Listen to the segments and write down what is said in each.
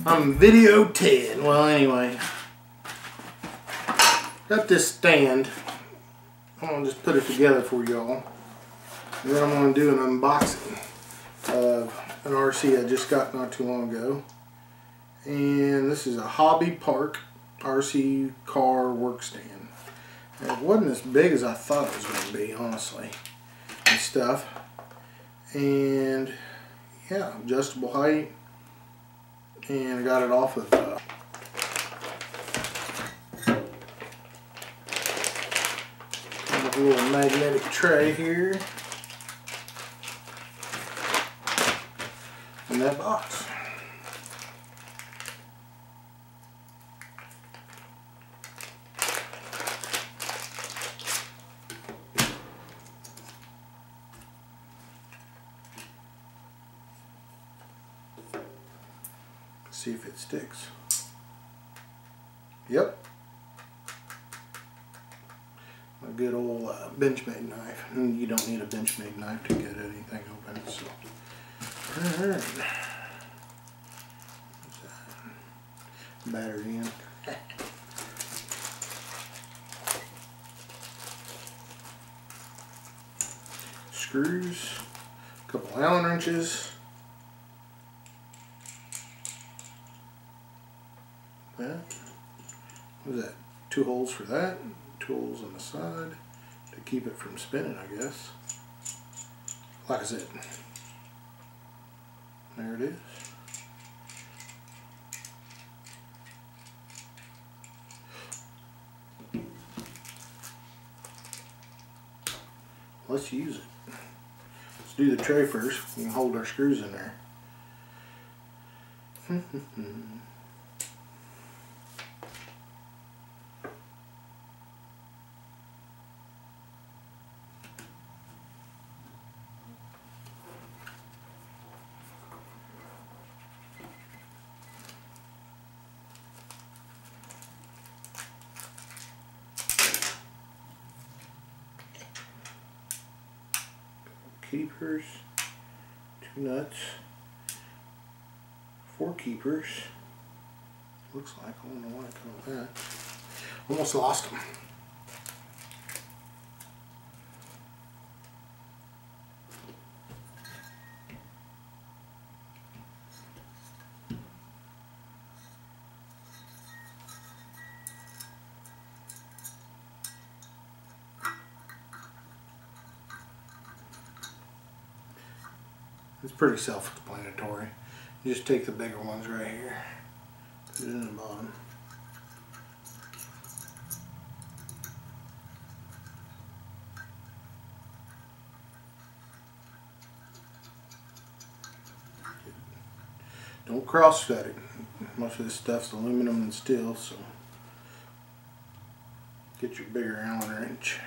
I'm VideoTed. Well, anyway, got this stand. I'm gonna just put it together for y'all, and then I'm gonna do an unboxing of an RC I just got not too long ago. And this is a Hobby Park RC car work stand. And it wasn't as big as I thought it was going to be, honestly, and stuff. And yeah, adjustable height. And I got it off of a little magnetic tray here in that box. See if it sticks. Yep. A good old Benchmade knife. You don't need a Benchmade knife to get anything open. So, alright. What's that? Battery in. Screws. A couple Allen wrenches. What is that? 2 holes for that, 2 holes on the side to keep it from spinning, I guess. Like I said, there it is. Let's use it. Let's do the tray first. We can hold our screws in there. Keepers, 2 nuts, 4 keepers. Looks like, I don't know why I call that. Almost lost them. It's pretty self-explanatory. You just take the bigger ones right here, put it in the bottom. Don't cross-cut it. Most of this stuff's aluminum and steel, so get your bigger Allen wrench.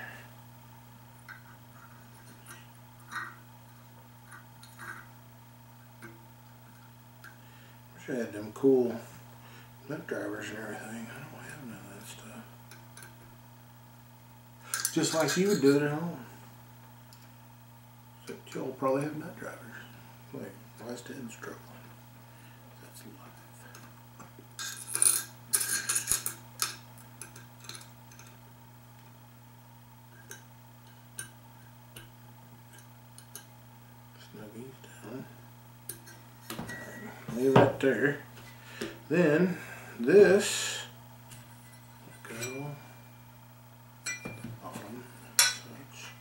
I had them cool nut drivers and everything. I don't have none of that stuff. Just like you would do it at home. Except y'all probably have nut drivers. Wait, why is Ted struggling? That's live. Snuggies down. Leave it there. Then this will go bottom such.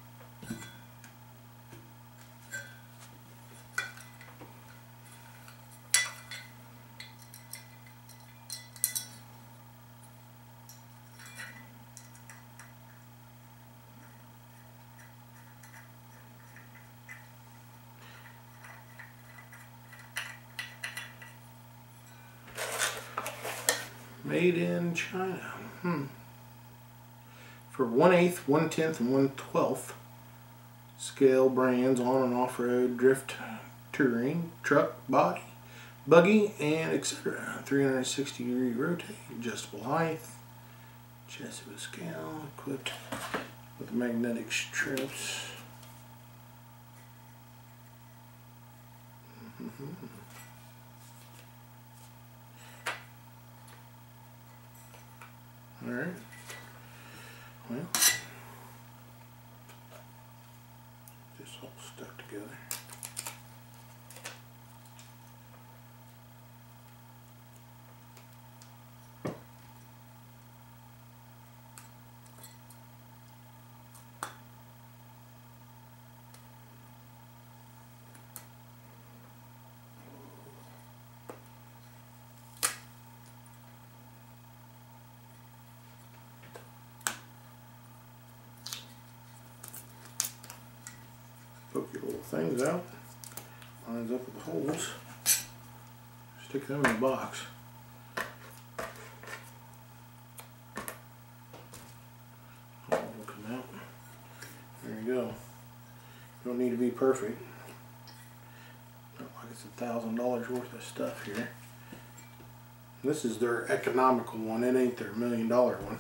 Made in China. For 1/8, 1/10, and 1/12 scale brands on and off-road, drift, touring, truck, buggy, and etc. 360-degree rotate, adjustable height, chassis with scale, equipped with magnetic strips. Alright. Well, just all stuck together. Poke your little things out, lines up with the holes, stick them in the box. All will come out. There you go. You don't need to be perfect. Not like it's $1,000 worth of stuff here. This is their economical one, it ain't their $1 million one.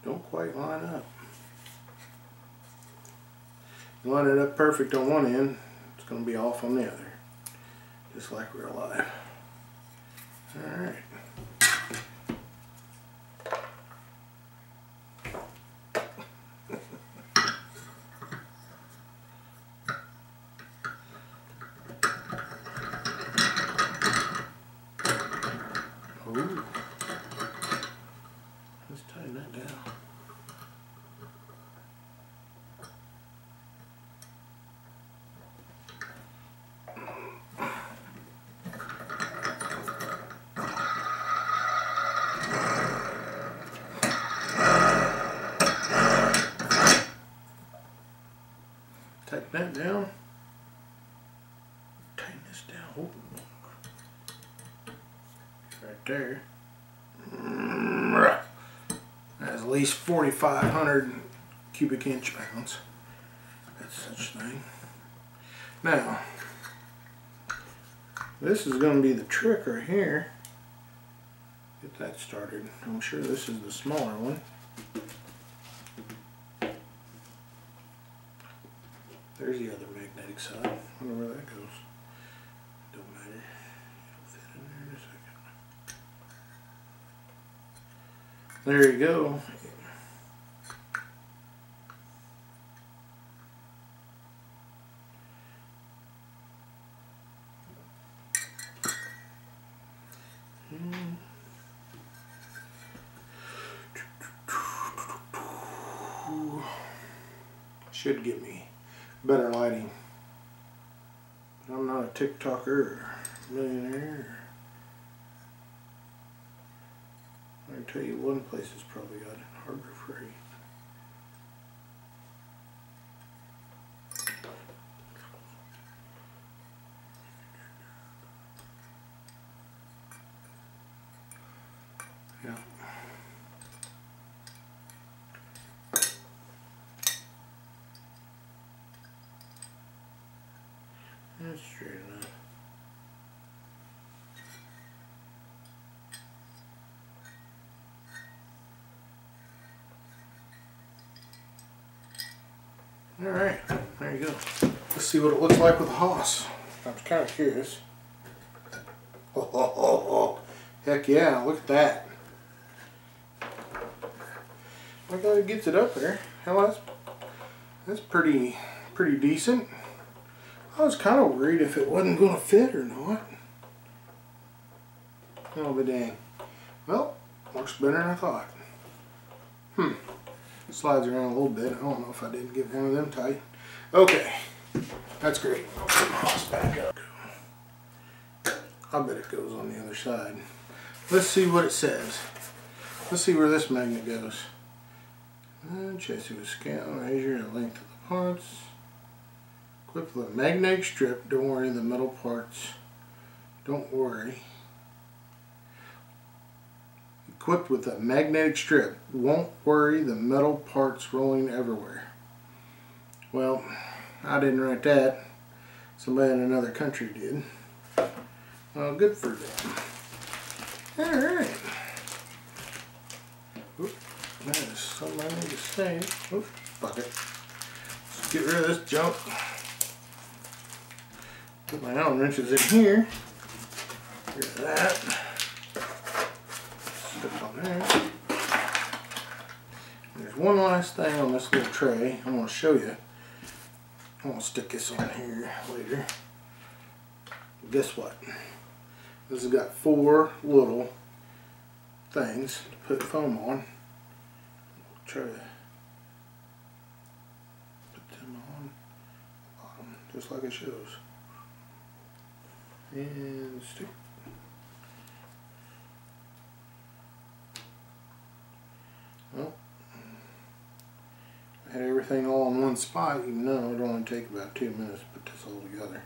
Don't quite line up. You line it up perfect on one end, it's going to be off on the other. Just like real life. Alright. Ooh. Let's tighten that down. Tighten that down. Tighten this down. Oh. Right there. That's at least 4,500 cubic inch pounds. That's such thing. Now, this is going to be the trick right here. Get that started. I'm sure this is the smaller one. There's the other magnetic side. I wonder where that goes. Don't matter. It'll fit in there in a second. There you go. Should give me better lighting. I'm not a TikToker or millionaire. I can tell you one place has probably got it Harbor Freight. Yeah. That's straight enough. Alright, there you go. Let's see what it looks like with a Haas. I was kind of curious. Oh, heck yeah, look at that. My guy gets it up there. Hell, that's pretty decent. I was kind of worried if it wasn't going to fit or not. Oh, but dang. Well, works better than I thought. It slides around a little bit. I don't know if I didn't get one of them tight. Okay, that's great. I'll put my Haas back up. I bet it goes on the other side. Let's see what it says. Let's see where this magnet goes. Chassis with scale, measure the length of the parts. Equipped with a magnetic strip. Don't worry, the metal parts. Don't worry. Equipped with a magnetic strip. Won't worry, the metal parts rolling everywhere. Well, I didn't write that. Somebody in another country did. Well, good for them. Alright. There's something I need to say. Oops, fuck it. Let's get rid of this junk. Put my Allen wrenches in here. Get rid of that. Stick on there. There's one last thing on this little tray I'm going to show you. I'm going to stick this on here later. Guess what? This has got 4 little things to put foam on. Try to put them on the bottom just like it shows. And stick. Well, I had everything all in one spot, even though it would only take about 2 minutes to put this all together.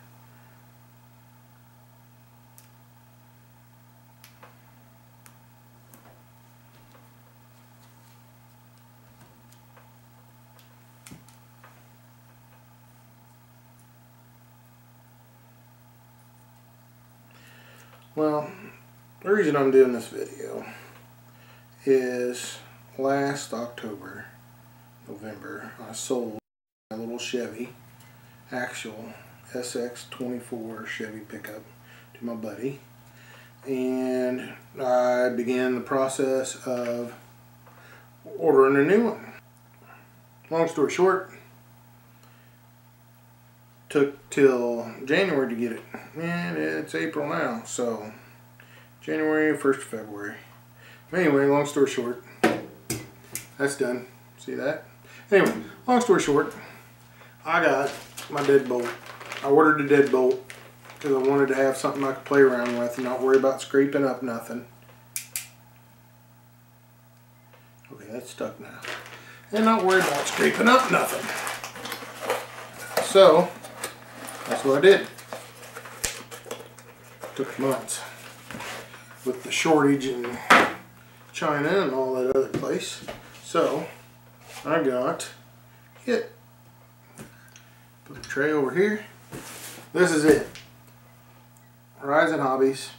Well, the reason I'm doing this video is last November, I sold my little Chevy, actual SCX24 Chevy pickup to my buddy, and I began the process of ordering a new one. Long story short, took till January to get it, and it's April now, so January 1st of February. Anyway, long story short, that's done. See that? Anyway, long story short, I got my deadbolt. I ordered a deadbolt because I wanted to have something I could play around with and not worry about scraping up nothing. Okay, that's stuck now. And not worry about scraping up nothing. So, that's what I did. Took months with the shortage in China and all that other place. So I got it. Put the tray over here. This is it. Horizon Hobbies.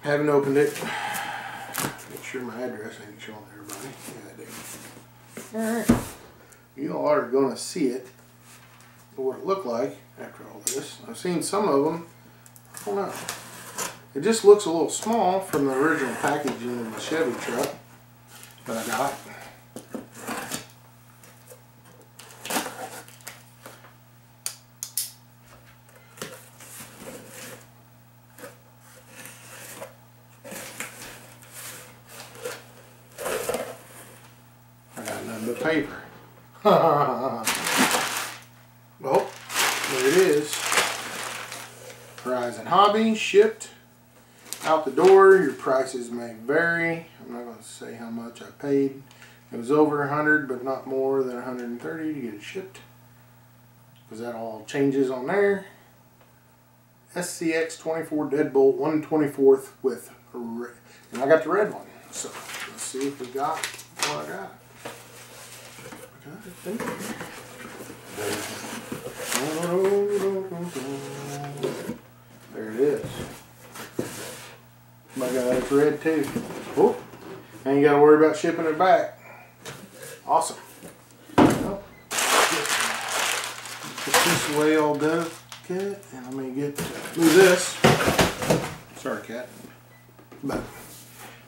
Haven't opened it. Make sure my address ain't showing everybody. Yeah, I do. Alright. You all are going to see it. What it looked like after all this. I've seen some of them. I don't know. It just looks a little small from the original packaging of the Chevy truck that I got. I got nothing but paper. Well, there it is. Horizon Hobby, shipped out the door. Your prices may vary. I'm not going to say how much I paid. It was over 100, but not more than 130 to get it shipped, because that all changes on there. SCX24 Deadbolt 1/24 with a red, and I got the red one. So let's see if we got what I got. I got it there. There it is. My God, it's red too. Oh, and you got to worry about shipping it back. Awesome. Well, put this away all delicate, and let me move this. Sorry, cat. But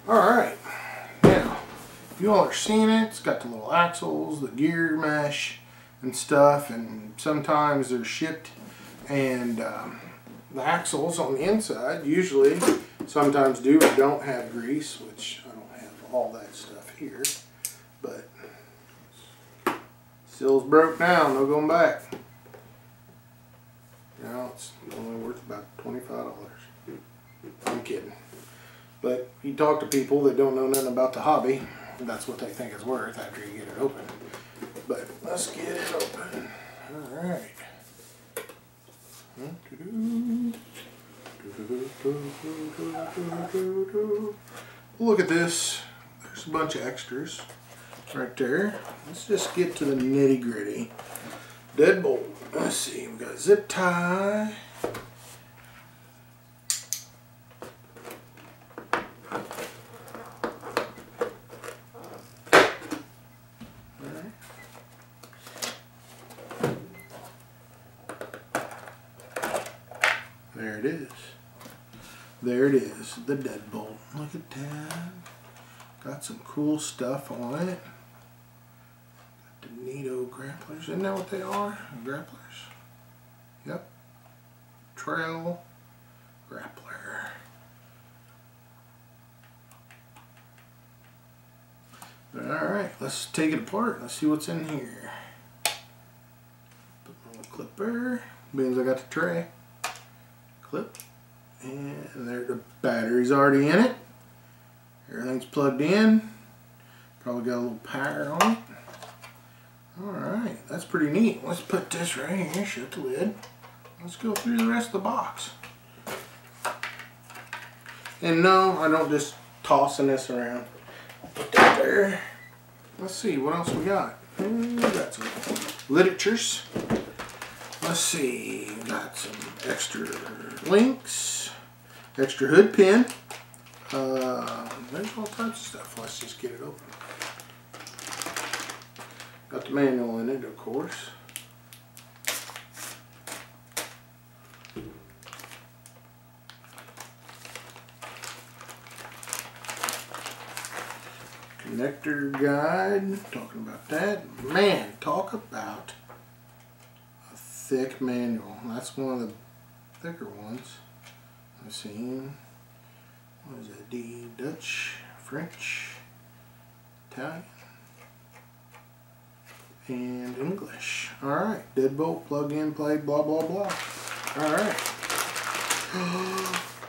all right, now you all are seeing it. It's got the little axles, the gear mesh, and stuff, and sometimes they're shipped, and the axles on the inside usually sometimes do or don't have grease, which I don't have all that stuff here, but still's broke now, no going back. Now it's only worth about $25. I'm kidding. But you talk to people that don't know nothing about the hobby, and that's what they think it's worth after you get it open. But let's get it open. Alright. Look at this. There's a bunch of extras right there. Let's just get to the nitty gritty. Deadbolt. Let's see. We got zip tie. it is. There it is, the Deadbolt. Look at that. Got some cool stuff on it. Got the neato grapplers. Isn't that what they are? Grapplers? Yep. Trail grappler. Alright, let's take it apart. Let's see what's in here. Put my little clipper. Means I got the tray. Clip. And there, the battery's already in it. Everything's plugged in. Probably got a little power on it. Alright, that's pretty neat. Let's put this right here, shut the lid. Let's go through the rest of the box. And no, I don't just tossing this around. Put that there. Let's see, what else we got? We got some literatures. Let's see, got some extra links, extra hood pin. There's all types of stuff. Let's just get it open. Got the manual in it, of course. Connector guide, talking about that. Man, talk about a thick manual. That's one of the thicker ones I've seen. What is that? Dutch, French, Italian, and English. Alright, Deadbolt, plug in, play, blah, blah, blah. Alright.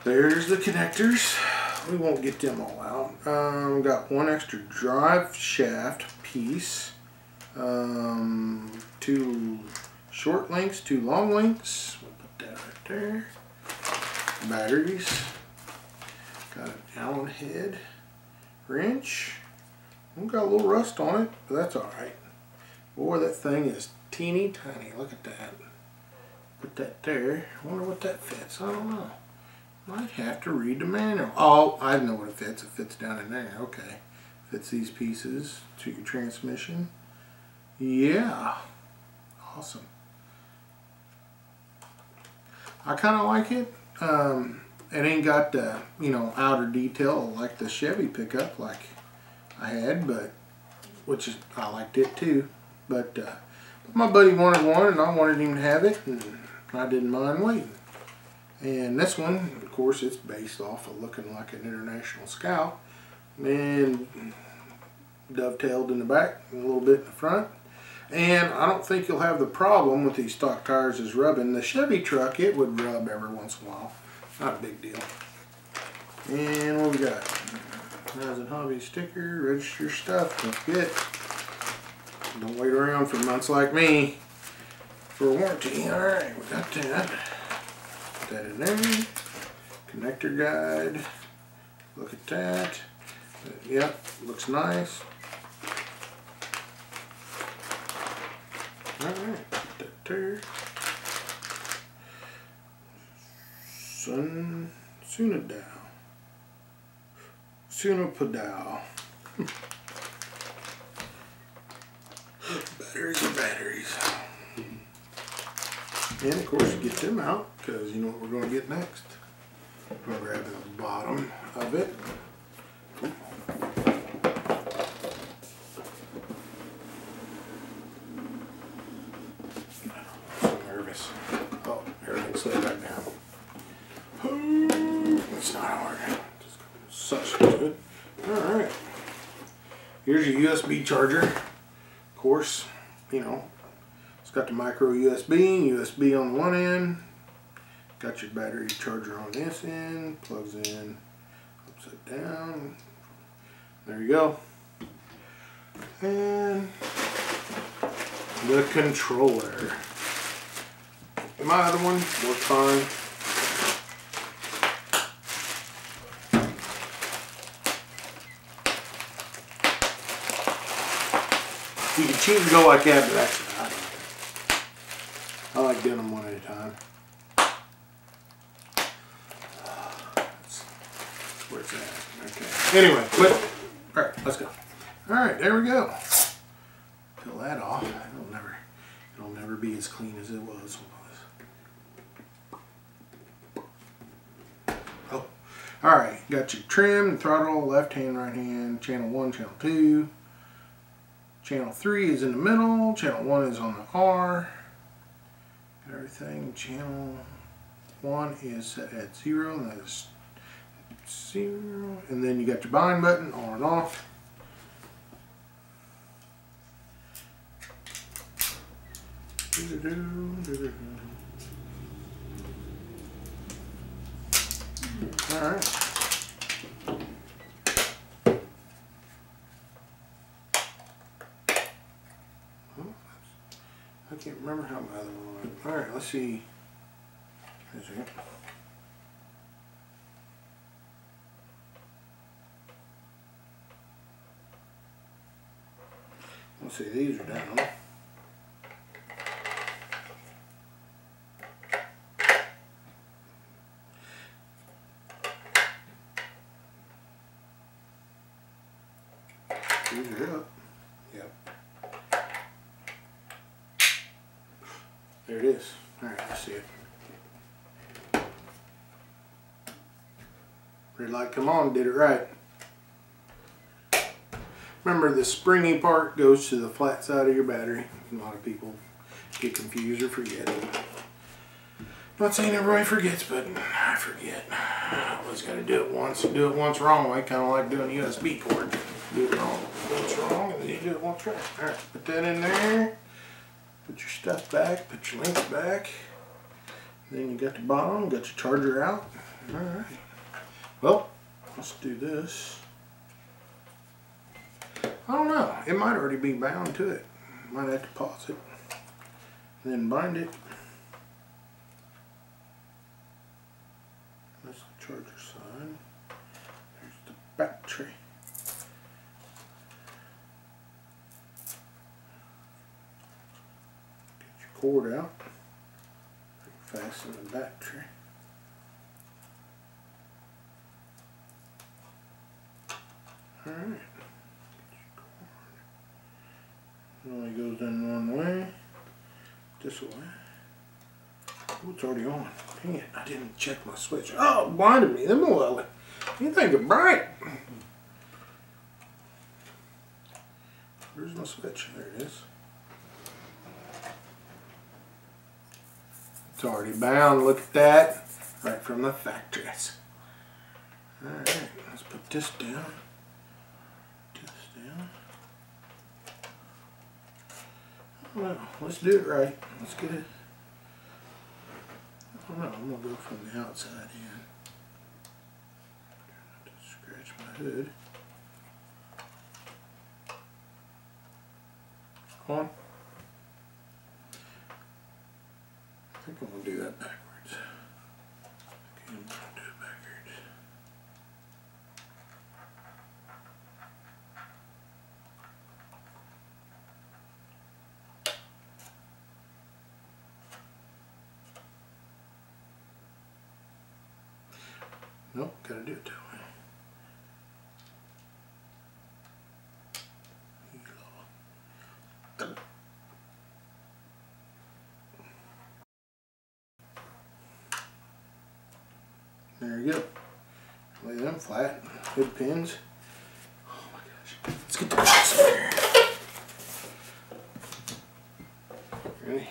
There's the connectors. We won't get them all out. Got one extra drive shaft piece. 2 short links, 2 long links. We'll put that right there. Batteries. Got an Allen head wrench. We've got a little rust on it, but that's alright. Boy, that thing is teeny tiny. Look at that. Put that there. I wonder what that fits. I don't know. Might have to read the manual. Oh, I know what it fits. It fits down in there. Okay. Fits these pieces to your transmission. Yeah. Awesome. I kind of like it. It ain't got the, you know, outer detail like the Chevy pickup like I had, but which is, I liked it too. But my buddy wanted one and I wanted him to have it, and I didn't mind waiting. And this one, of course, it's based off of looking like an International Scout, and dovetailed in the back and a little bit in the front. And I don't think you'll have the problem with these stock tires is rubbing. The Chevy truck, it would rub every once in a while. Not a big deal. And what we got? Horizon Hobby sticker, register stuff. Don't forget. Don't wait around for months like me for a warranty. Alright, we got that. Put that in there. Connector guide. Look at that. Yep, looks nice. Alright, put that there. Sunapodal. Batteries are batteries. And of course you get them out, because you know what we're going to get next. We're going to grab the bottom of it. I'm nervous. Oh, everything's slid back down. It's not hard. Just such good. Alright. Here's your USB charger. Of course, you know, it's got the micro USB on the one end. Got your battery charger on this end. Plugs in upside down. There you go. And the controller. My other one worked fine. You can cheat and go like that, but actually I don't. I like doing them one at a time. That's where it's at. Okay. Anyway, but alright, let's go. Alright, there we go. Peel that off. It'll never be as clean as it was. Alright, got your trim, throttle, left hand, right hand, channel 1, channel 2. Channel 3 is in the middle, channel 1 is on the R. Everything, channel 1 is set at 0, and that is 0. And then you got your bind button, on and off. Alright. I can't remember how my other one went. Alright, let's see. There's it. Let's see, these are down. These are up. Yep. There it is. Alright, let's see it. Red light come on, did it right. Remember, the springy part goes to the flat side of your battery. A lot of people get confused or forget. Not saying everybody forgets, but I forget. I always got to do it once. You do it once wrong, I kind of like doing a USB port. Do it wrong once wrong, and then you do it once right. Alright, put that in there. Put your stuff back, put your links back. Then you got the bottom, got your charger out. Alright. Well, let's do this. I don't know, it might already be bound to it. Might have to pause it. Then bind it. That's the charger side. There's the battery. Get your cord out. Fasten the battery. Alright. It only goes in one way. This way. Oh, it's already on. Dang it, I didn't check my switch. Oh, it blinded me. Them little, you think it's bright. Where's my switch? There it is. It's already bound. Look at that. Right from the factory. Alright, let's put this down. Well, let's do it right. Let's get it. I don't know, I'm going to go from the outside in. Just scratch my hood. On. I think I'm going to do that backwards. Okay, I'm going to do it backwards. Nope, gotta do it that way. There you go. Lay them flat. Good pins. Oh my gosh. Let's get the box in here. Ready?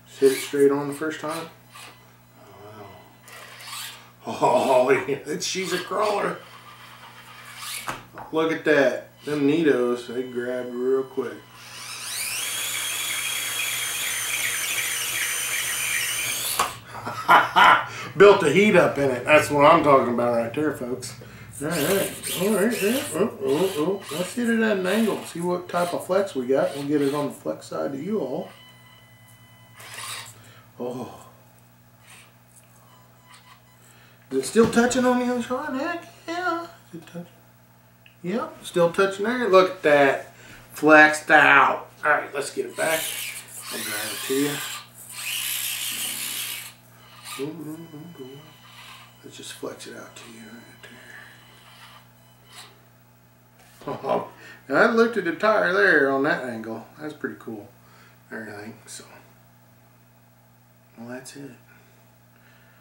Sit it straight on the first time. Oh, wow. Oh, she's a crawler. Look at that. Them neatos, they grabbed real quick. Built a heat up in it. That's what I'm talking about right there, folks. Alright. Alright. Oh. Let's hit it at an angle. See what type of flex we got. We'll get it on the flex side to you all. Oh. Is it still touching on the other side? Heck yeah. Is it touching? Yep, still touching there. Look at that. Flexed out. Alright, let's get it back. I'll drive it to you. Let's just flex it out to you right there. Oh, now I looked at the tire there on that angle. That's pretty cool. everything. So, well, that's it.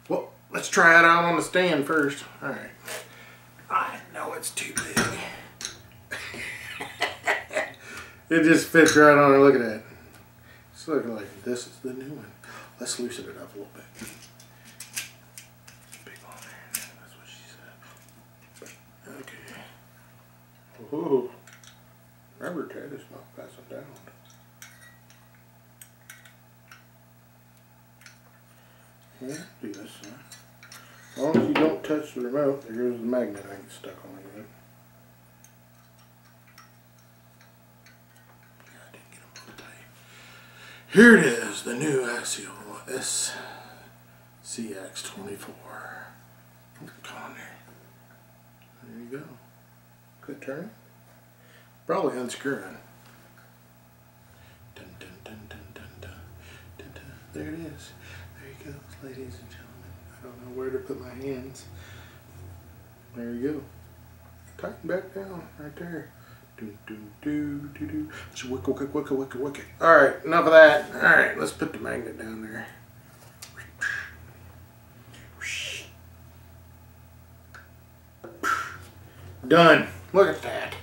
Well, let's try it out on the stand first. All right. I know it's too big. It just fits right on there. Look at that. It's looking like this is the new one. Let's loosen it up a little bit. Big on there. That's what she said. Okay. Oh, remember, Ted, it's not passing down. Yeah, do this. As long as you don't touch the remote, there goes the magnet I get stuck on again. Yeah, I didn't get them both tight. Here it is, the new Axial SCX24. Come on there. There you go. Good turn. Probably unscrewing. Dun, dun, dun, dun, dun, dun, dun, dun. There it is. There you go, ladies and gentlemen. I don't know where to put my hands. There you go. Tighten back down right there. Do do do do do. Wick. All right, enough of that. All right, let's put the magnet down there. Done. Look at that.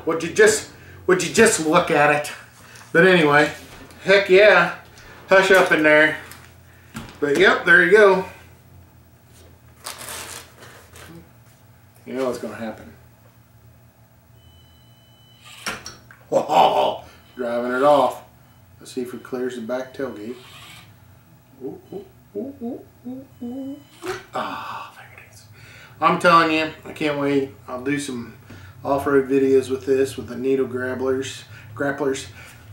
Would you just look at it? But anyway, heck yeah. Hush up in there. But yep, there you go. You know what's going to happen. Whoa, driving it off. Let's see if it clears the back tailgate. Ooh, ooh, ooh, ooh, ooh, ooh. Ah, there it is. I'm telling you, I can't wait. I'll do some off-road videos with this, with the needle grapplers.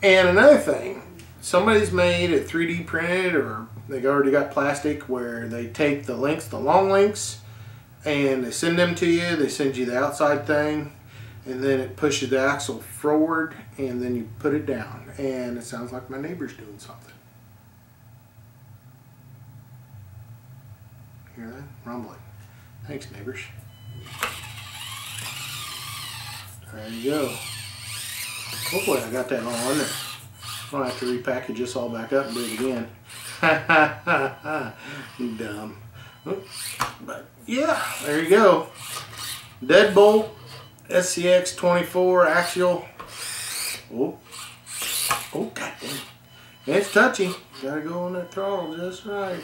And another thing, somebody's made it 3D printed, or they already got plastic where they take the links, the long links, and they send them to you. They send you the outside thing, and then it pushes the axle forward, and then you put it down. And it sounds like my neighbor's doing something. Hear that? Rumbling. Thanks, neighbors. There you go. Hopefully I got that all on there. I'll have to repackage this all back up and do it again. Ha ha ha ha. Dumb. But yeah, there you go. Deadbolt SCX24 axial. Oh, goddamn. It's touchy. Gotta go on that throttle just right.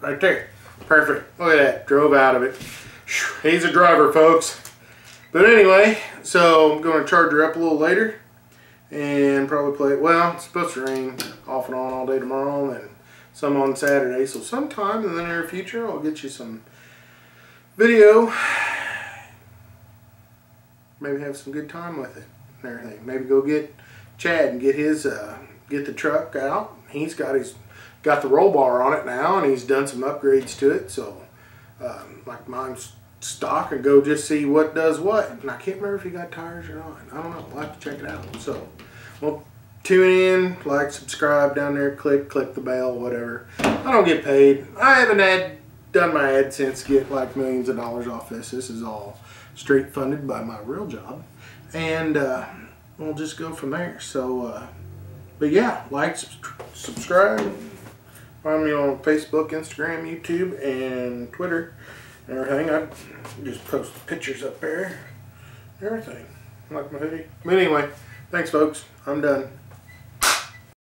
Right there. Perfect. Look at that. Drove out of it. He's a driver, folks. But anyway, so I'm going to charge her up a little later and probably play it. Well, it's supposed to rain off and on all day tomorrow and some on Saturday. So sometime in the near future, I'll get you some video. Maybe have some good time with it and everything. Maybe go get Chad and get his get the truck out. He's got the roll bar on it now, and he's done some upgrades to it. So like mine's stock, and go just see what does what. And I can't remember if he got tires or not. I don't know. We'll have to check it out. So, well, tune in, like, subscribe down there, click the bell, whatever. I don't get paid. I haven't done my AdSense get like millions of dollars off this. This is all straight funded by my real job, and we'll just go from there. So, but yeah, like, subscribe. Find me on Facebook, Instagram, YouTube, and Twitter. Everything. I just post pictures up there. Everything. Like my hoodie. But anyway, thanks folks. I'm done.